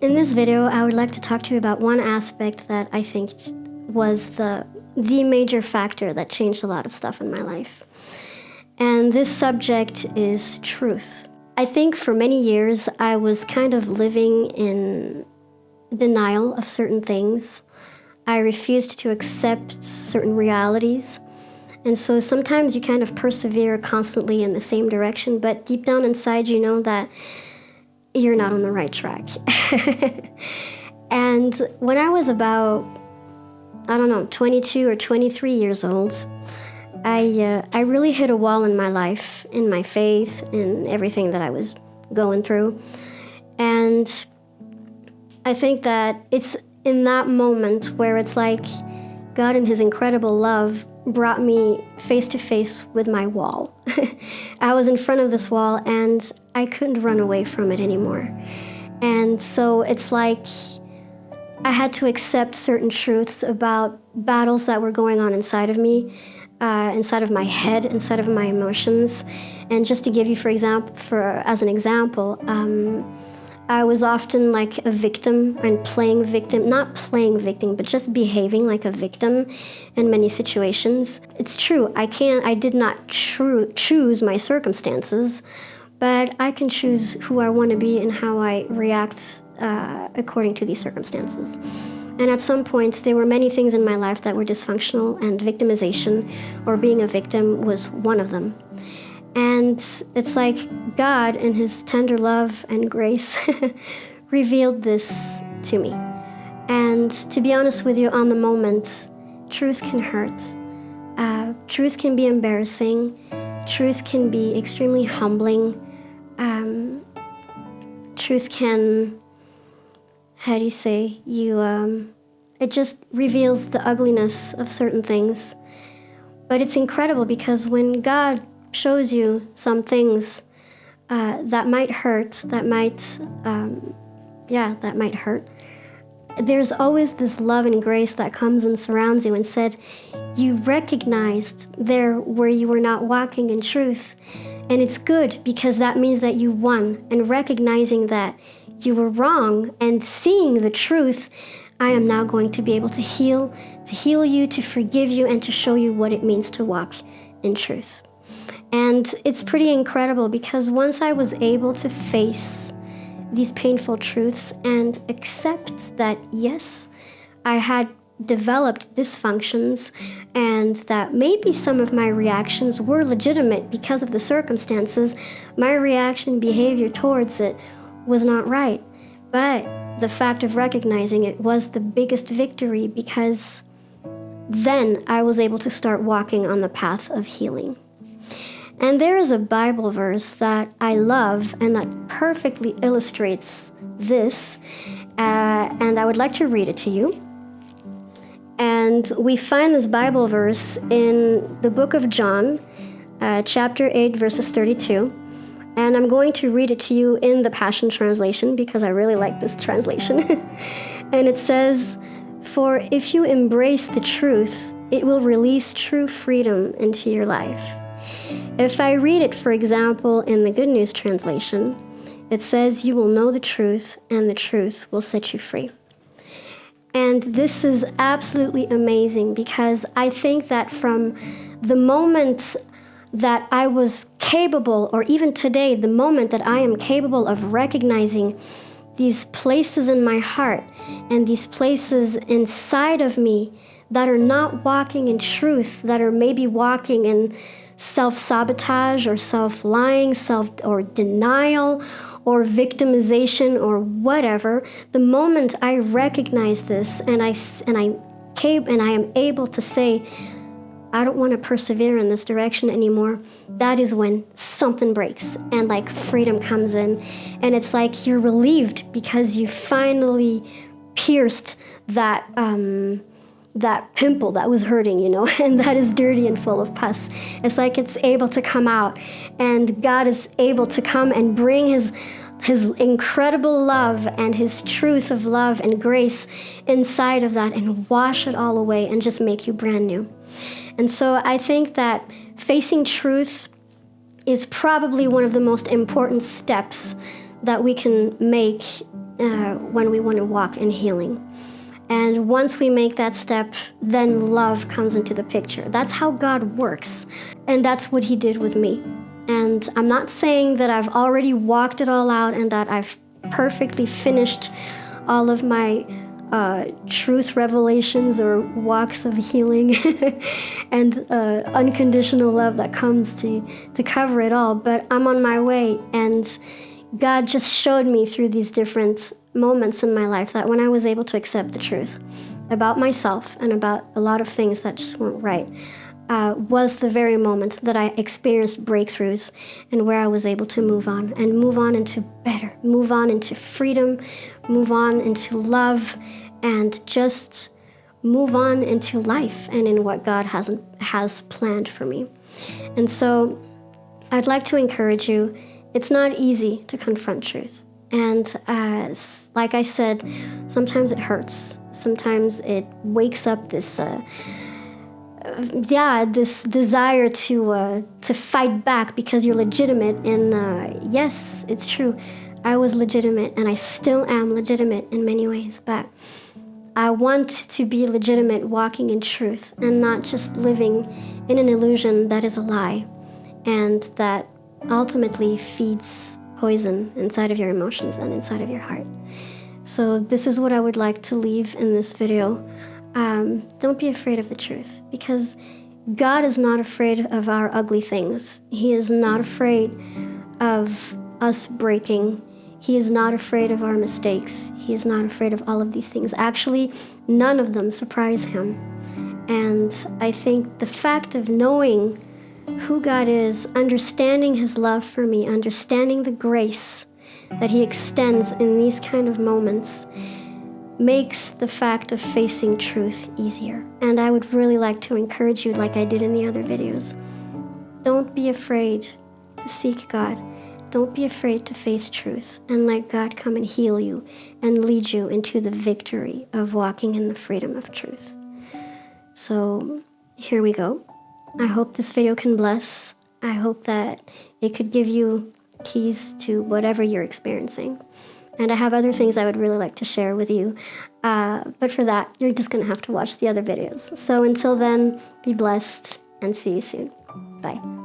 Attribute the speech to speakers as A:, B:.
A: In this video, I would like to talk to you about one aspect that I think was the major factor that changed a lot of stuff in my life. And this subject is truth. I think for many years, I was kind of living in denial of certain things. I refused to accept certain realities. And so sometimes you kind of persevere constantly in the same direction, but deep down inside, you know that you're not on the right track. And when I was about, 22 or 23 years old, I really hit a wall in my life, in my faith, in everything that I was going through. And I think that it's in that moment where it's like God in his incredible love brought me face to face with my wall. I was in front of this wall and I couldn't run away from it anymore. And so it's like I had to accept certain truths about battles that were going on inside of me, inside of my head, inside of my emotions. And just to give you, as an example, I was often like a victim and not playing victim, but just behaving like a victim in many situations. It's true, I did not choose my circumstances, but I can choose who I want to be and how I react according to these circumstances. And at some point, there were many things in my life that were dysfunctional, and victimization or being a victim was one of them. And it's like God, in his tender love and grace, revealed this to me. And to be honest with you, on the moment, truth can hurt. Truth can be embarrassing. Truth can be extremely humbling. Truth can, it just reveals the ugliness of certain things. But it's incredible because when God shows you some things that might hurt, that might hurt, there's always this love and grace that comes and surrounds you and said, you recognized there where you were not walking in truth. And it's good because that means that you won. And recognizing that you were wrong and seeing the truth, I am now going to be able to heal you, to forgive you, and to show you what it means to walk in truth. And it's pretty incredible because once I was able to face these painful truths and accept that, yes, I had developed dysfunctions and that maybe some of my reactions were legitimate because of the circumstances, my reaction behavior towards it was not right. But the fact of recognizing it was the biggest victory because then I was able to start walking on the path of healing. And there is a Bible verse that I love and that perfectly illustrates this, and I would like to read it to you. And we find this Bible verse in the book of John, chapter 8, verses 32. And I'm going to read it to you in the Passion Translation because I really like this translation. And it says, "For if you embrace the truth, it will release true freedom into your life." If I read it, for example, in the Good News Translation, it says, "You will know the truth, and the truth will set you free." And this is absolutely amazing because I think that from the moment that I was capable, or even today, the moment that I am capable of recognizing these places in my heart and these places inside of me that are not walking in truth, that are maybe walking in self-sabotage or self-lying, or denial or victimization or whatever, the moment I recognize this and I am able to say, I don't want to persevere in this direction anymore, that is when something breaks and like freedom comes in. And it's like you're relieved because you finally pierced that pimple that was hurting, and that is dirty and full of pus. It's like it's able to come out, and God is able to come and bring his incredible love and his truth of love and grace inside of that and wash it all away and just make you brand new. And so I think that facing truth is probably one of the most important steps that we can make when we want to walk in healing. And once we make that step, then love comes into the picture. That's how God works. And that's what he did with me. And I'm not saying that I've already walked it all out and that I've perfectly finished all of my truth revelations or walks of healing and unconditional love that comes to cover it all. But I'm on my way, and God just showed me through these different moments in my life that when I was able to accept the truth about myself and about a lot of things that just weren't right, was the very moment that I experienced breakthroughs and where I was able to move on into better, move on into freedom, move on into love, and just move on into life and in what God has planned for me. And so I'd like to encourage you, it's not easy to confront truth. And like I said, sometimes it hurts. Sometimes it wakes up this desire to fight back because you're legitimate. And yes, it's true. I was legitimate, and I still am legitimate in many ways. But I want to be legitimate, walking in truth, and not just living in an illusion that is a lie, and that ultimately feeds poison inside of your emotions and inside of your heart. So this is what I would like to leave in this video. Don't be afraid of the truth, because God is not afraid of our ugly things. He is not afraid of us breaking. He is not afraid of our mistakes. He is not afraid of all of these things. Actually, none of them surprise him. And I think the fact of knowing who God is, understanding his love for me, understanding the grace that he extends in these kind of moments, makes the fact of facing truth easier. And I would really like to encourage you, like I did in the other videos, don't be afraid to seek God. Don't be afraid to face truth, and let God come and heal you and lead you into the victory of walking in the freedom of truth. So here we go. I hope this video can bless. I hope that it could give you keys to whatever you're experiencing. And I have other things I would really like to share with you. But for that, you're just going to have to watch the other videos. So until then, be blessed and see you soon. Bye.